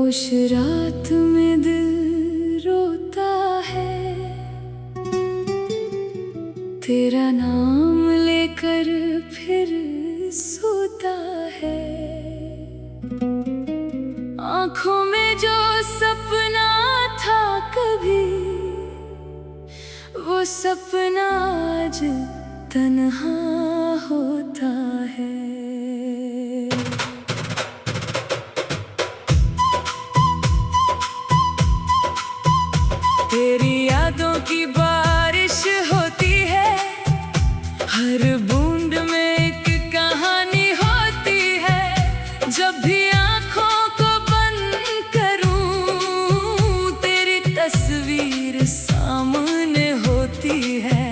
उस रात में दिल रोता है, तेरा नाम लेकर फिर सोता है। आँखों में जो सपना था कभी, वो सपना आज तन्हा होता है। तेरी यादों की बारिश होती है, हर बूंद में एक कहानी होती है। जब भी आँखों को बंद करूं, तेरी तस्वीर सामने होती है।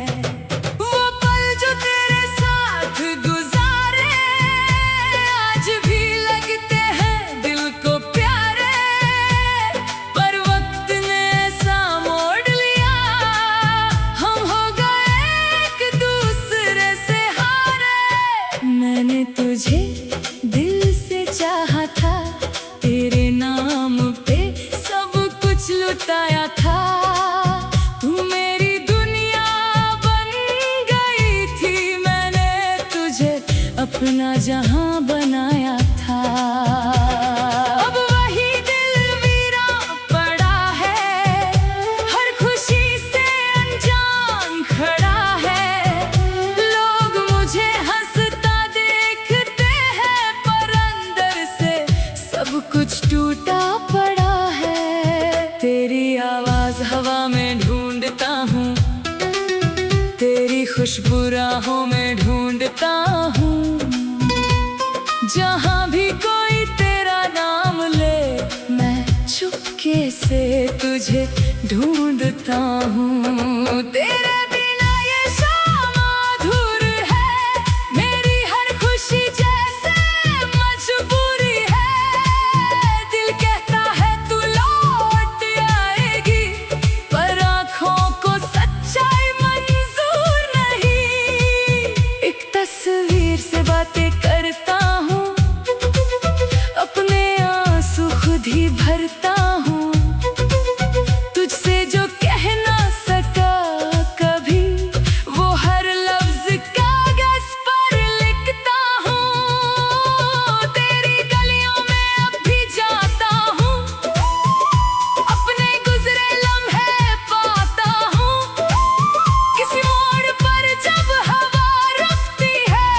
वो पल जो तेरे साथ गुजारे, आज भी लगते हैं दिल को प्यारे। पर वक्त ने ऐसा मोड़ लिया, हम हो गए एक दूसरे से हारे। मैंने तुझे दिल से चाहा था, तेरे नाम पे सब कुछ लुटाया था। तू मेरी दुनिया बन गई थी, मैंने तुझे अपना जहां बनाया था। अब वही दिल वीरान पड़ा है, हर खुशी से अनजान खड़ा है। लोग मुझे हंसता देखते हैं, पर अंदर से सब कुछ टूटा पड़ा है। तेरी आवाज हवा में ढूंढता हूँ, तेरी खुशबू राहों में ढूंढता हूँ। जहाँ भी कोई तेरा नाम ले, मैं चुपके से तुझे ढूंढता हूँ। तेरे बिना ये शाम अधूर है, मेरी हर खुशी जैसे मजबूरी है। दिल कहता है तू लौट आएगी, पर आँखों को सच्चाई मंजूर नहीं। एक तस्वीर से बातें करता हूँ, अपने आंसू खुद ही भरता हूँ। तुझसे जो कह ना सका कभी, वो हर लफ्ज कागज पर लिखता हूँ। तेरी गलियों में अब भी जाता हूँ, अपने गुजरे लम्हे पाता हूँ। किसी मोड़ पर जब हवा रुकती है,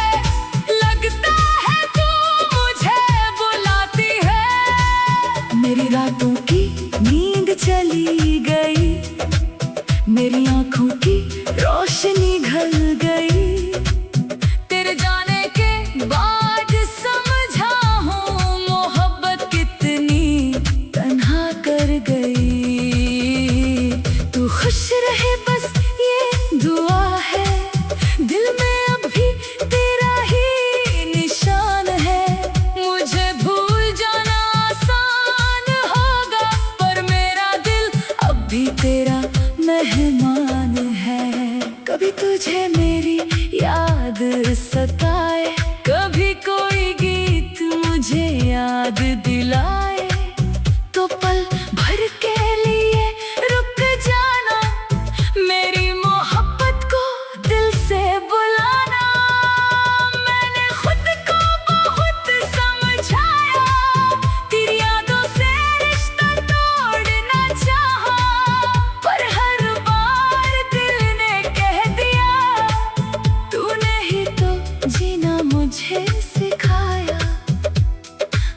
लगता है तू मुझे बुलाती है। मेरी रातों की नींद चली गई, मेरी आँखों की रोशनी ढल गई। तेरे जाने के बाद समझा हूँ, मोहब्बत कितनी तन्हा कर गई। तू खुश रहे बस ये दुआ है, दिल में अब भी तेरा ही निशान है। मुझे भूल जाना आसान होगा, पर मेरा दिल अब भी तेरा मेहमान है। कभी तुझे मेरी याद सताए, कभी कोई गीत मुझे याद दिलाए, तो पल भर के लिए रुक जाना, मेरी मोहब्बत को दिल से बुलाना। मैंने खुद को बहुत समझाया, तेरी यादों से रिश्ता तोड़ना चाहा, पर हर बार दिल ने कह दिया, तूने ही तो जीना मुझे सिखाया।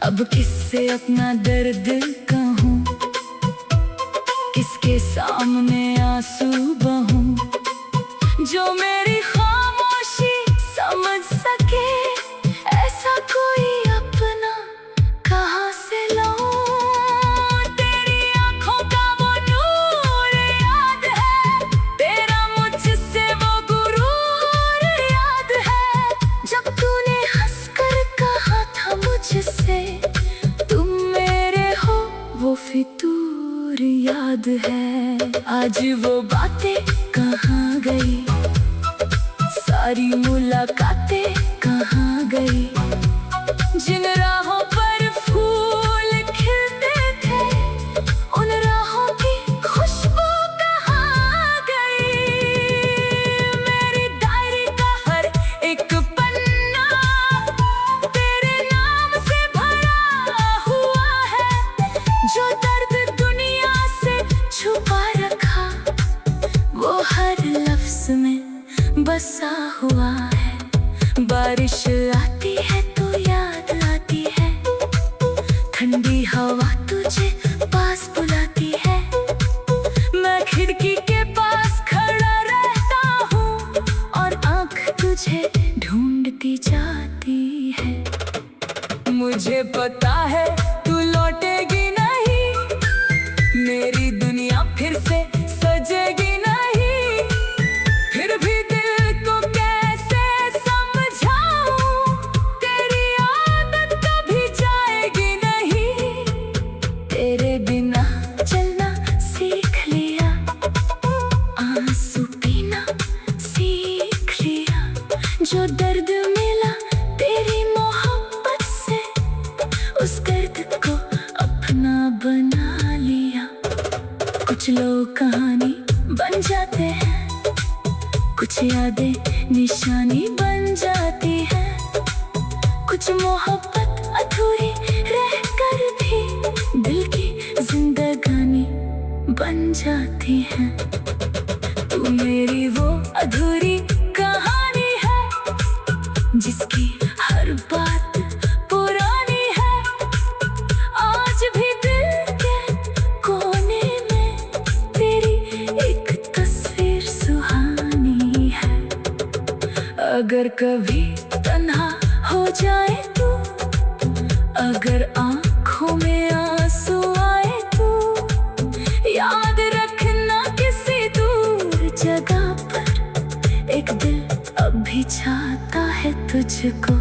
अब किससे अपना दर्द कहूँ, किसके सामने आंसू बहूं, जो मेरी खामोशी समझ सके, ऐसा कोई अपना कहाँ से लाऊं। तेरी आँखों का वो नूर याद है, तेरा मुझसे वो गुरूर याद है। जब तूने हंसकर कहा था मुझसे, तुम मेरे हो, वो फितूर याद है। आज वो बातें कहाँ गई, सारी मुलाकातें कहाँ गई, जिन राहों पर फूल खिलते थे, है तो याद आती है, ठंडी हवा तुझे पास बुलाती है। मैं खिड़की के पास खड़ा रहता हूँ और आँख तुझे ढूंढती जाती है। मुझे पता है तू लौटेगी नहीं, मेरी दुनिया फिर से सजेगी नहीं। फिर भी दिल को कैसे समझाऊं, तेरी आदत कभी जाएगी नहीं। तेरे बिना चलना सीख लिया, आंसू पीना सीख लिया। जो दर्द मिला तेरी मोहब्बत से, उस दर्द को अपना बना लिया। कुछ लोग कहानी बन जाते हैं, कुछ यादें निशानी बन जाती हैं। कुछ मोहब्बत अधूरी रहकर भी दिल की जिंदगानी बन जाती है। तू मेरी वो अधूरी कहानी है, जिसकी हर बात पुरानी है। आज भी दिल के कोने में तेरी एक तस्वीर सुहानी है। अगर कभी तन्हा हो जाए तू, अगर आँखों में आंसू आए तू, याद रखना किसी दूर जगह पर एक दिल अब भी चाहता है तुझको।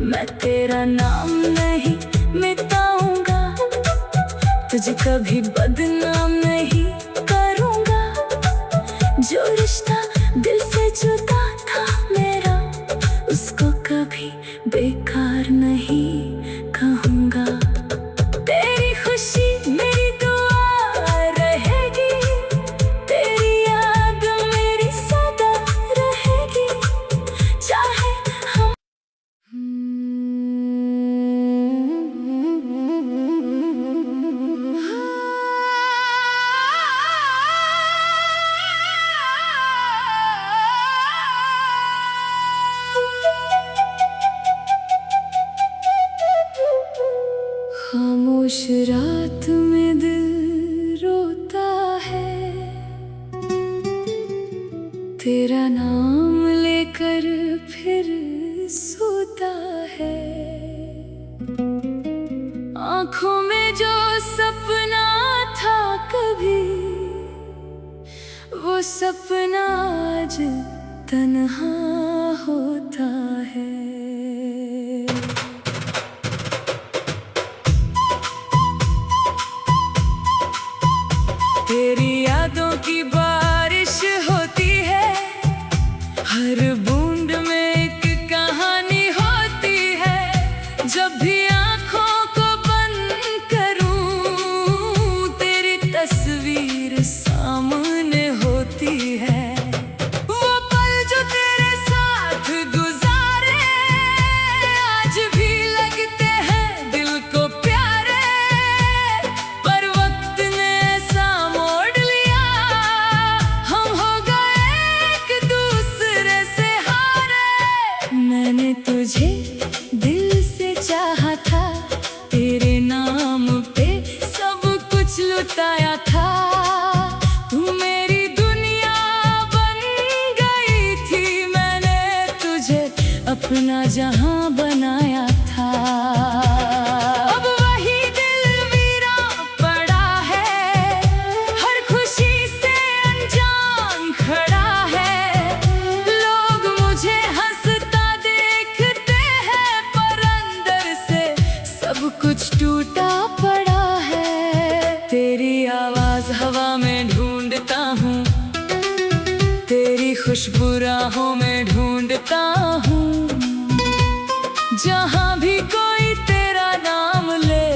मैं तेरा नाम नहीं मिटाऊंगा, तुझे कभी बदनाम नहीं करूंगा। जो रिश्ता दिल से जुदा था मेरा, उसको कभी बेकार नहीं कहूंगा। तेरी खुशी मेरी दुआ रहेगी, तेरी याद मेरी सदा रहेगी। चाहे हम खामोश रात में दिल रोता है, तेरा नाम लेकर फिर सोता है। आँखों में जो सपना था कभी, वो सपना आज तन्हा होता है। तेरी यादों की बारिश होती है, हर बूंद में एक कहानी होती है। जब भी आँखों को बंद करूं, तेरी तस्वीर सामने होती है। वो पल जो तेरे साथ गुजारे, आज भी लगते हैं दिल को प्यारे। पर वक्त ने ऐसा मोड़ लिया, हम हो गए एक दूसरे से हारे। मैंने तुझे दिल से चाहा था, तेरे नाम पे सब कुछ लुटाया था। तू मेरी दुनिया बन गई थी, मैंने तुझे अपना जहां बनाया था। अब वही दिल वीरान पड़ा है, हर खुशी से अनजान खड़ा है। लोग मुझे हंसता देखते हैं, पर अंदर से सब कुछ टूटा पड़ा है। तेरी आवाज हवा में ढूंढता हूँ, तेरी खुशबू राहों में ढूंढता हूँ। जहाँ भी कोई तेरा नाम ले,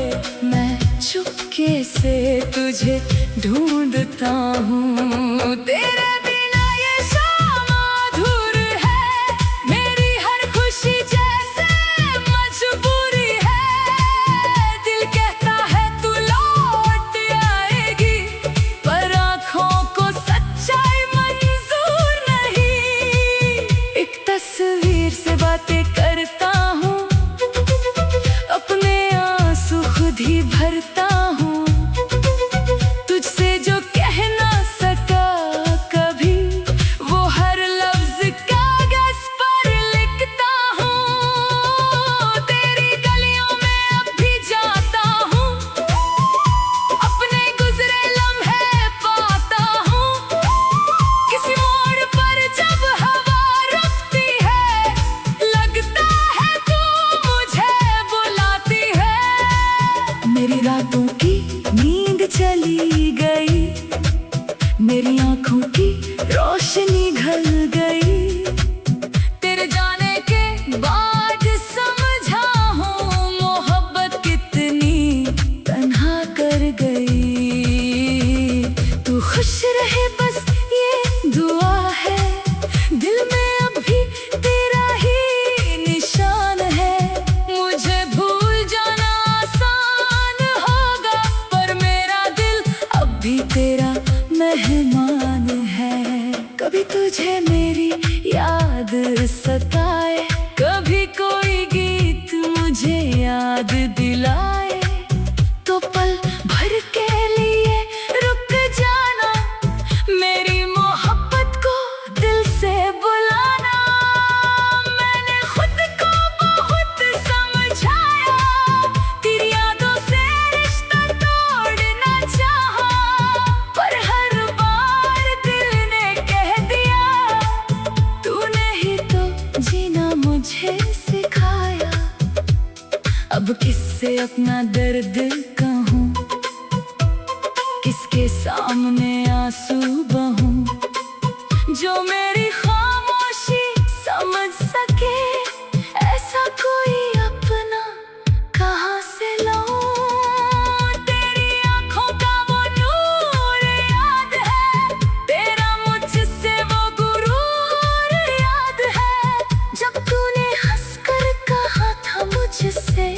मैं चुपके से तुझे ढूंढता हूँ। तेरे बिना ये शाम अधूर है, मेरी हर खुशी जैसे मजबूरी है। दिल कहता है तू लौट आएगी, पर आँखों को सच्चाई मंजूर नहीं। एक तस्वीर से बातें करता अब किससे अपना दर्द कहूँ, किसके सामने आंसू बहूं, जो मेरी खामोशी समझ सके, ऐसा कोई अपना कहाँ से लाऊं। तेरी आंखों का वो नूर याद है, तेरा मुझसे वो गुरूर याद है, जब तूने हंसकर कहा था मुझसे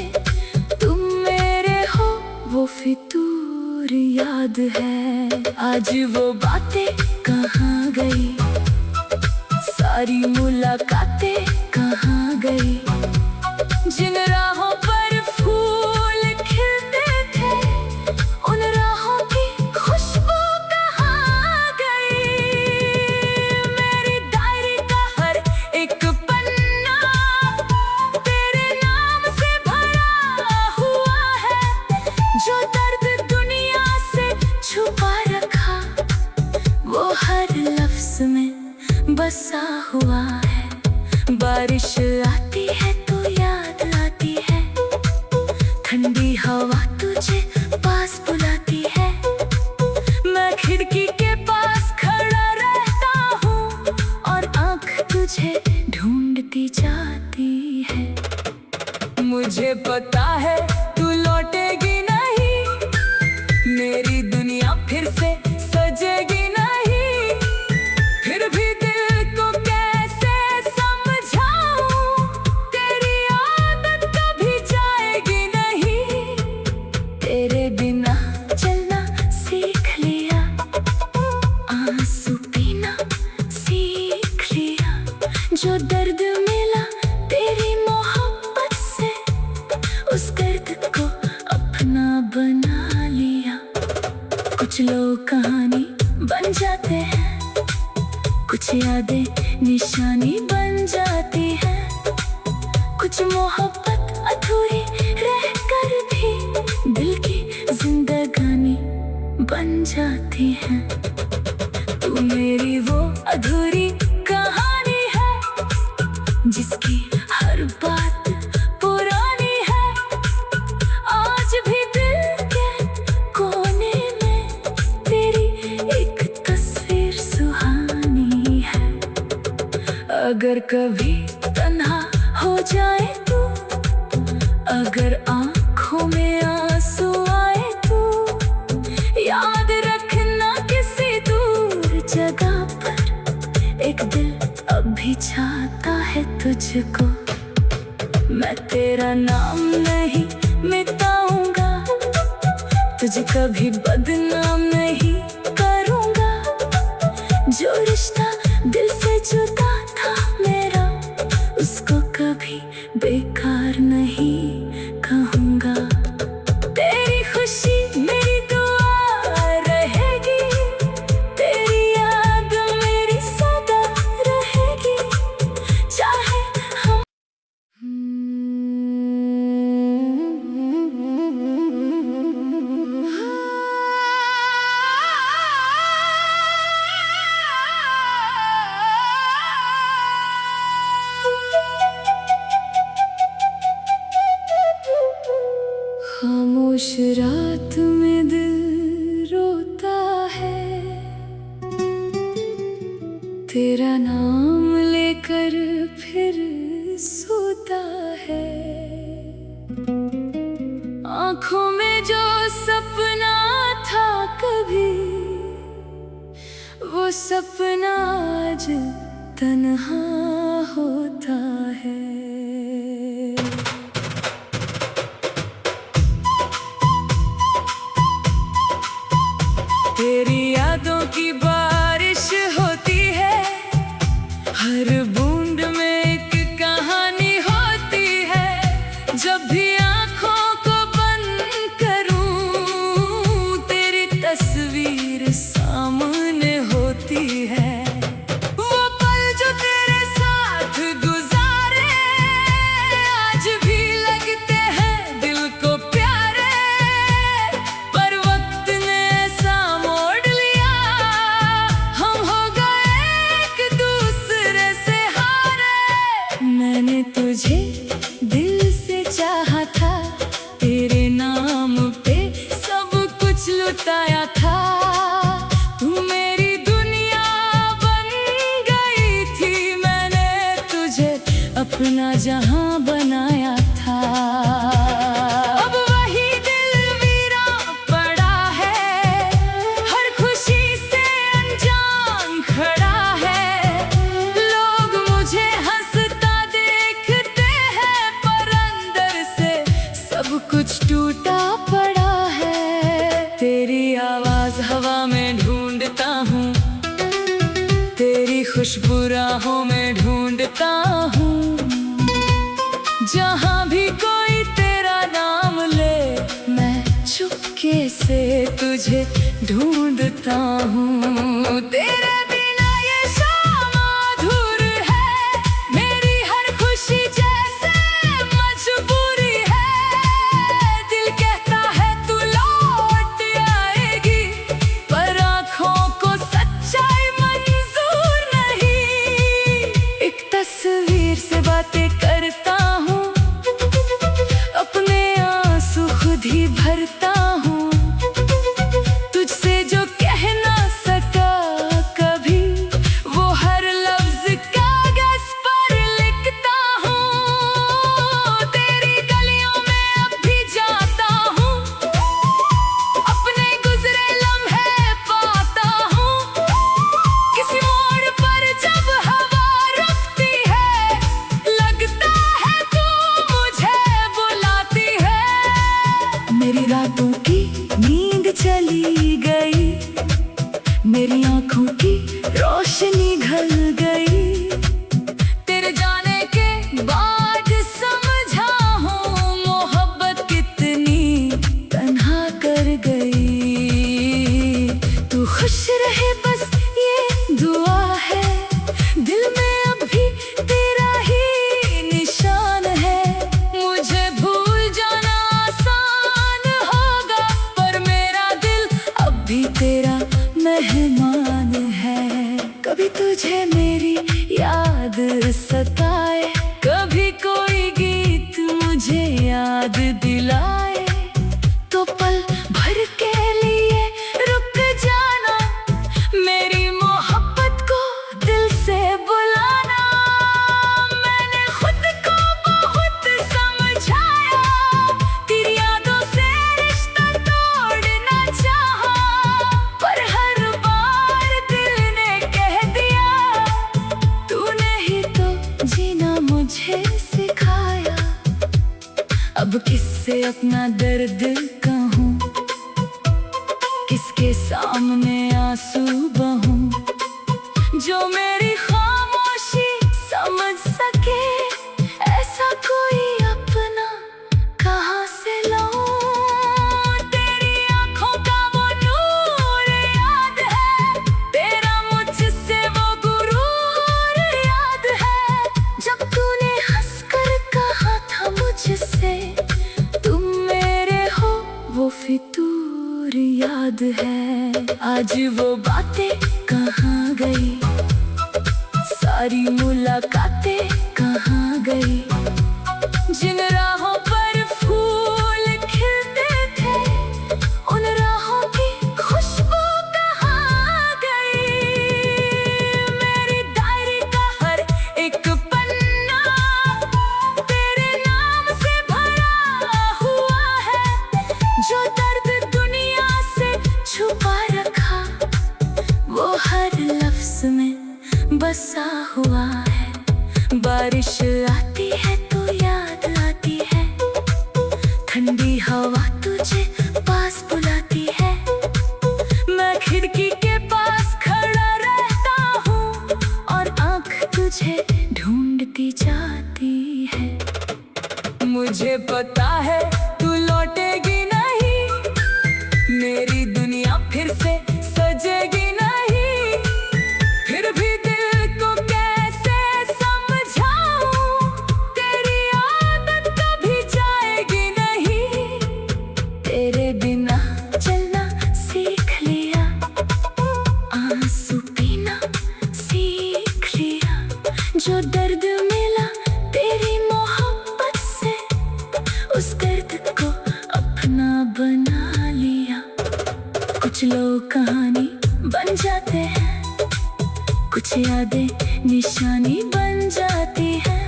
तुम मेरे हो, वो फितूर याद है। आज वो बातें कहाँ गई, सारी मुलाकातें कहाँ गई, जिन राहों पर फूल खिलते थे, उन राहों की खुशबू कहाँ गई। मेरी डायरी का हर एक पन्ना तेरे नाम से भरा हुआ है, जो दर्द दुनिया से छुपा रखा वो हर लफ्ज में बसा हुआ है। बारिश आती है तो याद आती है, ठंडी हवा तुझे पास बुलाती है, मैं खिड़की के पास खड़ा रहता हूँ और आँख तुझे ढूंढती जाती है। मुझे पता है तू लौटेगी नहीं, मेरी दुनिया फिर से सजेगी नहीं, फिर भी दिल को कैसे समझाऊं, तेरी आदत कभी जाएगी नहीं, तेरे बिना चलना सीख लिया, आंसू पीना सीख लिया, जो दर्द मिला तेरी मोहब्बत से, उस दर्द को अपना बना लिया। कुछ लोग कहानी बन जाते हैं, कुछ यादें निशानी बन जाती हैं, कुछ मोहब्बत अधूरी रहकर भी दिल की जिंदगानी बन जाती है। तू मेरी वो अधूरी कहानी है, जिसकी हर बात पुरानी है, आज भी दिल के कोने में तेरी एक तस्वीर सुहानी है। अगर कभी तन्हा हो जाए तू, अगर आँखों में आंसू आए तू, याद रखना किसी दूर जगह पर एक दिल अभी चाहता है तुझको। मैं तेरा नाम नहीं मिटाऊंगा, तुझे कभी बदनाम नहीं करूंगा, जो रिश्ता दिल से जुदा था मेरा, उसको कभी बेकार नहीं कहूंगा। तेरी खुशी मेरी दुआ रहेगी, तेरी याद मेरी सदा रहेगी, चाहे हम खामोश रात में दिल रोता है, तेरा नाम लेकर फिर सोता है, आँखों में जो सपना था कभी, वो सपना आज तन्हा होता है। तेरी यादों की बारिश होती है, हर बूंद में एक कहानी होती है, जब भी आँखों को बंद करूं तेरी तस्वीर सामने होती है। वो पल जो तेरे साथ गुजारे सपना जहां बनाया था। अब वही दिल वीरान पड़ा है, हर खुशी से अनजान खड़ा है। लोग मुझे हंसता देखते हैं, पर अंदर से सब कुछ टूटा पड़ा है। तेरी आवाज हवा में ढूंढता हूँ, तेरी खुशबू राहों में ढूंढता हूँ। जहाँ भी कोई तेरा नाम ले, मैं चुपके से तुझे ढूंढता हूँ। तेरे बिना ये शाम अधूर है, मेरी हर खुशी जैसे मजबूरी है। दिल कहता है तू लौट आएगी, पर आँखों को सच्चाई मंजूर नहीं। एक तस्वीर से बातें करता हूँ, अपने आंसू खुद ही भरता हूँ। तुझसे जो कह ना सका कभी, वो हर लफ्ज कागज पर लिखता हूँ। तेरी गलियों में अब भी जाता हूँ, अपने गुजरे लम्हे पाता हूँ। किसी मोड़ पर जब हवा रुकती है, लगता है तू मुझे बुलाती है। मेरी रातों की नींद चली गई, मेरी आंखों की रोशनी ढल गई। तेरे जाने के बाद समझा हूँ, मोहब्बत कितनी तन्हा कर गई। तू खुश रहे बस ये दुआ है, दिल में अब भी तेरा ही निशान है। मुझे भूल जाना आसान होगा, पर मेरा दिल अब भी तेरा मेहमान है। कभी तुझे मेरी याद सताए, कभी कोई गीत मुझे याद दिलाए, तो पल भर के लिए रुक जाना, मेरी मोहब्बत को दिल से बुलाना। मैंने खुद को बहुत समझाया, तेरी यादों से रिश्ता तोड़ना चाहा, पर हर बार दिल ने कह दिया, तूने ही तो जीना मुझे सिखाया। अब किससे अपना दर्द कहूँ, किसके सामने आंसू बहूं, जो मेरी खामोशी समझ सके, ऐसा कोई अपना कहाँ से लाऊं। तेरी आंखों का वो नूर याद है, तेरा मुझसे वो गुरूर याद है। जब तूने हंसकर कहा था मुझसे, तुम मेरे हो, वो फितूर याद है। आज वो बातें कहाँ गई, सारी मुलाकातें कहाँ गई, जिन राहों पर फूल खिलते थे, उन राहों की खुशबू कहाँ गई। मेरी डायरी का हर एक पन्ना तेरे नाम से भरा हुआ है, जो दर्द दुनिया से छुपा रखा, वो हर लफ्ज में बसा हुआ है। बारिश आती है तो याद आती है, ठंडी हवा तुझे पास बुलाती है। मैं खिड़की के पास खड़ा रहता हूँ, और आँख तुझे ढूंढती जाती है। मुझे पता है तू लौटेगी नहीं, मेरी दुनिया फिर से सजेगी नहीं। फिर भी दिल को कैसे समझाऊं, तेरी आदत कभी जाएगी नहीं। तेरे बिना चलना सीख लिया, आंसू पीना सीख लिया, जो दर्द मिला तेरी मोहब्बत से, उस दर्द को अपना बना लिया। कुछ लोग कहानी बन जाते हैं, कुछ यादें निशानी बन जाती हैं।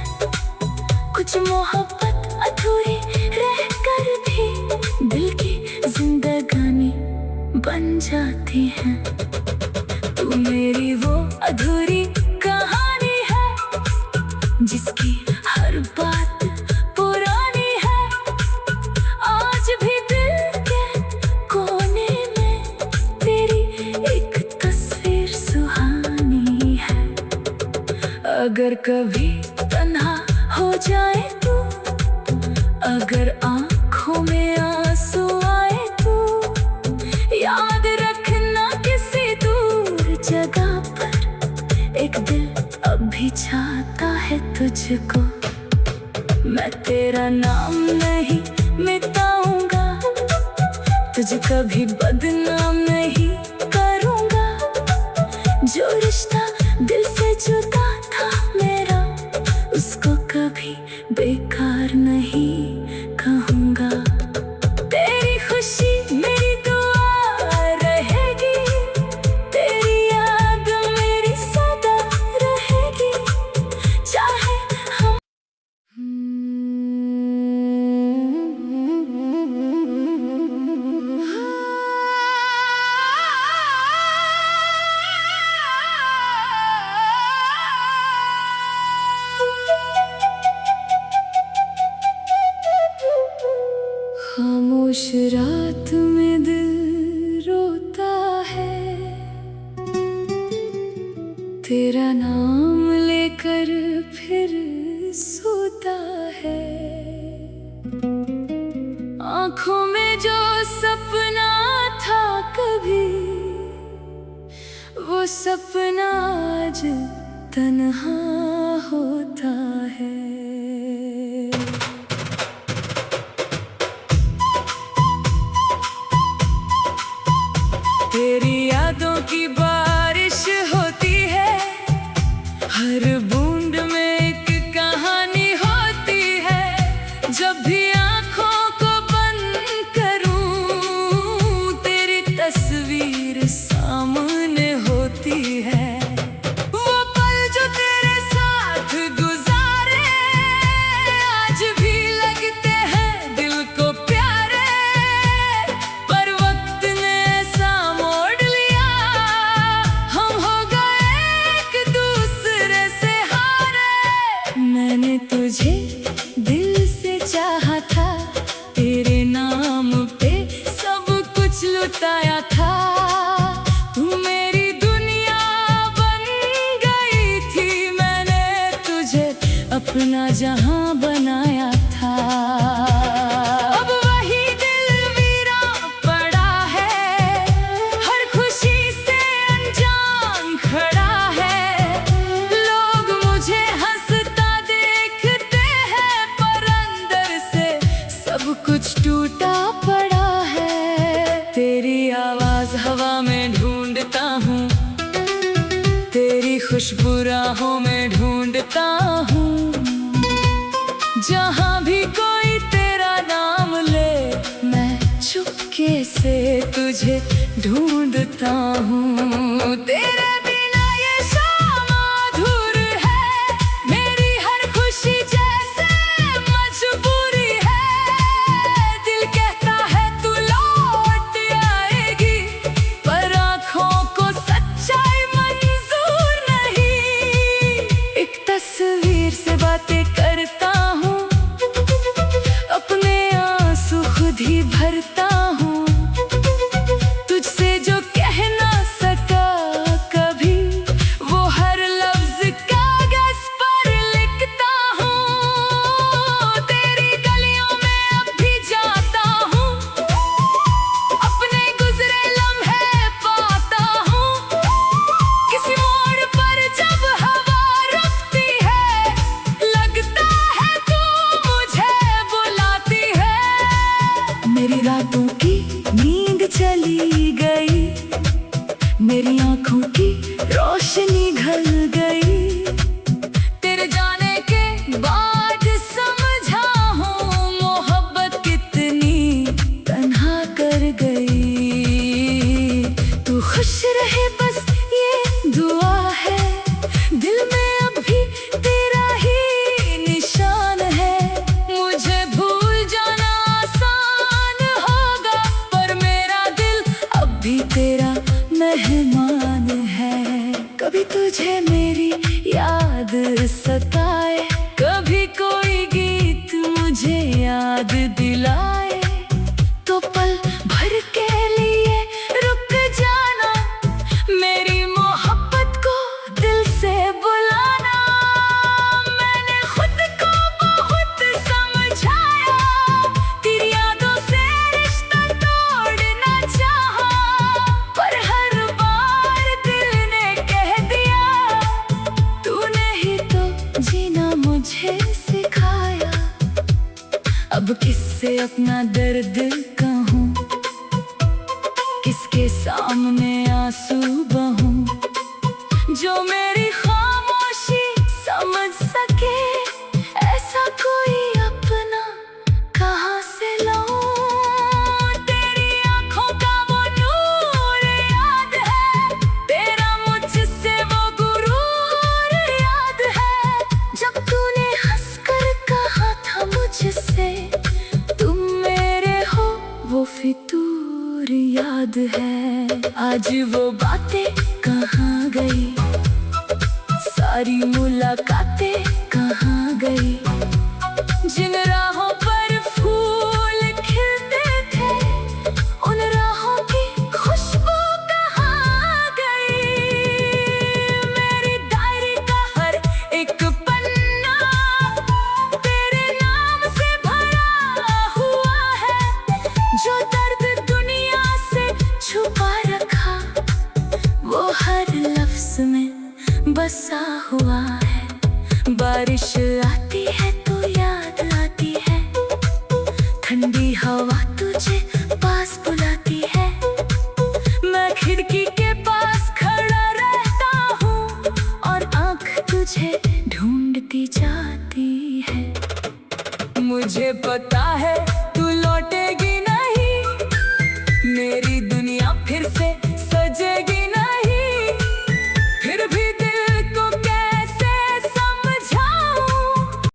कुछ मोहब्बत अधूरी रह कर भी दिल की जिंदगानी बन जाती है। तू मेरी वो अधूरी कहानी है जिसकी हर बात पुरानी है। आज भी दिल के कोने में तेरी एक तस्वीर सुहानी है। अगर कभी तन्हा हो जाए तू, अगर आँखों में आंसू आए तू, याद रखना किसी दूर जगह पर एक दिल अब भी चाहता है तुझको। मैं तेरा नाम नहीं मिटाऊंगा, तुझे कभी बदनाम नहीं करूंगा। जो रिश्ता दिल से जुदा था मेरा, उसको कभी बेकार नहीं कहूंगा। तेरी खुशी मेरी दुआ रहेगी, तेरी याद मेरी सदा रहेगी। चाहे हम खामोश रात में दिल रोता है, तेरा नाम लेकर फिर सोता है। आँखों में जो सपना था कभी, वो सपना आज तन्हा होता है। तेरी यादों की बारिश होती है, हर बूंद में एक कहानी होती है। जब भी आँखों को बंद करूं, तेरी तस्वीर सामने होती है। वो पल जो तेरे साथ गुजारे, आज भी लगते हैं दिल को प्यारे। पर वक्त ने ऐसा मोड़ लिया, हम हो गए एक दूसरे से हारे। मैंने तुझे दिल से चाहा था, तेरे नाम पे सब कुछ लुटाया था। तू मेरी दुनिया बन गई थी, मैंने तुझे अपना जहां बनाया था। अब वही दिल वीरान पड़ा है, हर खुशी से अनजान खड़ा है। लोग मुझे हंसता देखते हैं, पर अंदर से सब कुछ टूटा पड़ा है। तेरी आवाज हवा में ढूंढता हूँ, तेरी खुशबू राहों में ढूंढता हूँ। जहाँ भी कोई तेरा नाम ले, मैं चुपके से तुझे ढूंढता हूँ। तेरे बिना ये शाम अधूर है, मेरी हर खुशी जैसे मजबूरी है। दिल कहता है तू लौट आएगी, पर आँखों को सच्चाई मंजूर नहीं। एक तस्वीर से बातें करता हूँ, अपने आंसू खुद ही भरता हूँ। तुझसे जो कह ना सका कभी, याद दिलाए तो पल भर के लिए रुक जाना, मेरी मोहब्बत को दिल से बुलाना। मैंने खुद को बहुत समझाया, तेरी यादों से रिश्ता तोड़ना चाहा, पर हर बार दिल ने कह दिया तूने ही तो जीना मुझे सिखाया। अब किससे अपना दर्द कहूँ, किसके सामने आंसू बहूं, जो मेरी खामोशी समझ सके, ऐसा कोई अपना कहाँ से लाऊं। तेरी आंखों का वो नूर याद है, तेरा मुझसे वो गुरूर याद है, जब तूने हंसकर कहा था मुझसे तुम मेरे हो, वो फितूर याद है। आज वो बातें कहाँ गई, सारी मुलाकातें कहाँ गई, जिन राहों पर फूल खिलते थे उन राहों की खुशबू कहाँ गई। मेरी डायरी का हर एक पन्ना तेरे नाम से भरा हुआ है, जो दर्द दुनिया से छुपा रखा वो हर लफ्ज में बसा हुआ है। बारिश आती है तो याद आती है, ठंडी हवा तुझे पास बुलाती है, मैं खिड़की के पास खड़ा रहता हूँ और आँख तुझे ढूंढती जाती है। मुझे पता है